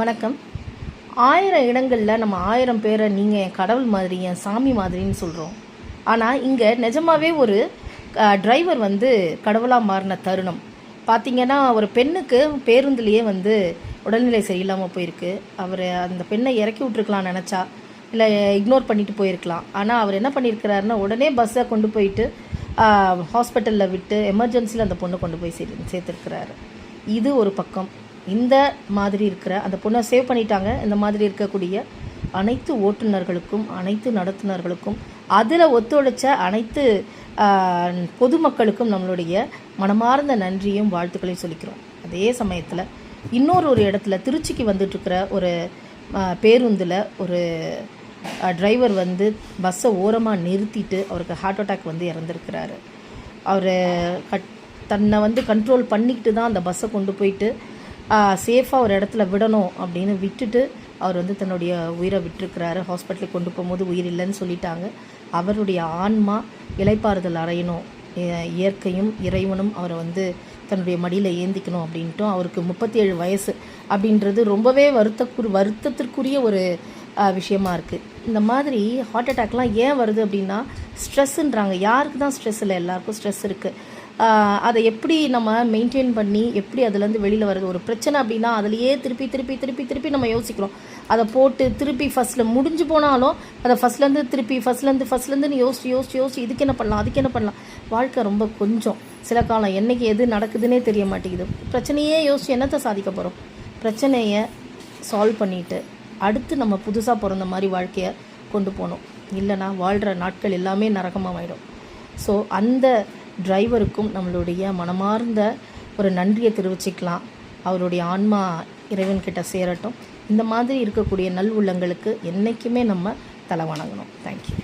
வணக்கம். 1000 இடங்களில் நம்ம 1000 பேரை நீங்கள் என் கடவுள் மாதிரி, என் சாமி மாதிரின்னு சொல்கிறோம். ஆனால் இங்கே நிஜமாகவே ஒரு டிரைவர் வந்து கடவுளாக மாறின தருணம் பார்த்திங்கன்னா, ஒரு பெண்ணுக்கு பேருந்துலேயே வந்து உடல்நிலை சரியில்லாமல் போயிருக்கு. அவர் அந்த பெண்ணை இறக்கி விட்ருக்கலாம் நினச்சா, இல்லை இக்னோர் பண்ணிட்டு போயிருக்கலாம். ஆனால் அவர் என்ன பண்ணியிருக்கிறாருன்னா, உடனே பஸ்ஸை கொண்டு போயிட்டு ஹாஸ்பிட்டலில் விட்டு எமர்ஜென்சியில் அந்த பொண்ணை கொண்டு போய் சேர்த்துருக்கிறாரு. இது ஒரு பக்கம். இந்த மாதிரி இருக்கிற அந்த பொண்ணை சேவ் பண்ணிட்டாங்க. இந்த மாதிரி இருக்கக்கூடிய அனைத்து ஓட்டுநர்களுக்கும், அனைத்து நடத்துனர்களுக்கும், அதில் ஒத்துழைச்ச அனைத்து பொதுமக்களுக்கும் நம்மளுடைய மனமார்ந்த நன்றியும் வாழ்த்துக்களையும் சொல்லிக்கிறோம். அதே சமயத்தில் இன்னொரு இடத்துல திருச்சிக்கு வந்துட்டுருக்கிற ஒரு பேருந்தில் ஒரு டிரைவர் வந்து பஸ்ஸை ஓரமாக நிறுத்திட்டு அவருக்கு ஹார்ட் அட்டாக் வந்து இறந்துருக்கிறாரு. அவர் தன்னை வந்து கண்ட்ரோல் பண்ணிக்கிட்டு தான் அந்த பஸ்ஸை கொண்டு போயிட்டு சேஃபாக ஒரு இடத்துல விடணும் அப்படின்னு விட்டுட்டு அவர் வந்து தன்னுடைய உயிரை விட்டுருக்கிறாரு. ஹாஸ்பிட்டலுக்கு கொண்டு போகும்போது உயிர் இல்லைன்னு சொல்லிட்டாங்க. அவருடைய ஆன்மா இளைப்பாறுதல் அடையணும், இயற்கையும் இறைவனும் அவரை வந்து தன்னுடைய மடியில் ஏந்திக்கணும் அப்படின்ட்டும். அவருக்கு 37 வயசு அப்படின்றது ரொம்பவே வருத்தத்திற்குரிய ஒரு விஷயமா இருக்குது. இந்த மாதிரி ஹார்ட் அட்டாக்லாம் ஏன் வருது அப்படின்னா, ஸ்ட்ரெஸ்ஸுன்றாங்க. யாருக்கு தான் ஸ்ட்ரெஸ் இல்லை? எல்லாருக்கும் ஸ்ட்ரெஸ் இருக்குது. அதை எப்படி நம்ம மெயின்டைன் பண்ணி எப்படி அதுலேருந்து வெளியில் வருது? ஒரு பிரச்சனை அப்படின்னா அதுலேயே திருப்பி நம்ம யோசிக்கிறோம். அதை போட்டு திருப்பி ஃபஸ்ட்டில் முடிஞ்சு போனாலும் அதை ஃபஸ்ட்லேருந்து யோசிச்சு இதுக்கு என்ன பண்ணலாம், அதுக்கு என்ன பண்ணலாம். வாழ்க்கை ரொம்ப கொஞ்சம் சில காலம் என்றைக்கு எது நடக்குதுன்னே தெரிய மாட்டேங்குது. பிரச்சனையே யோசிச்சு என்னத்தை சாதிக்க போகிறோம்? பிரச்சனையை சால்வ் பண்ணிவிட்டு அடுத்து நம்ம புதுசாக பிறந்த மாதிரி வாழ்க்கையை கொண்டு போகணும். இல்லைனா வாழ்கிற நாட்கள் எல்லாமே நரகமாக ஆகிடும். ஸோ அந்த டிரைவருக்கும் நம்மளுடைய மனமார்ந்த ஒரு நன்றியை தெரிவிச்சுக்கலாம். அவருடைய ஆன்மா இறைவன்கிட்ட சேரட்டும். இந்த மாதிரி இருக்கக்கூடிய நல் உள்ளங்களுக்கு என்றைக்குமே நம்ம தலை வணங்கணும். தேங்க்யூ.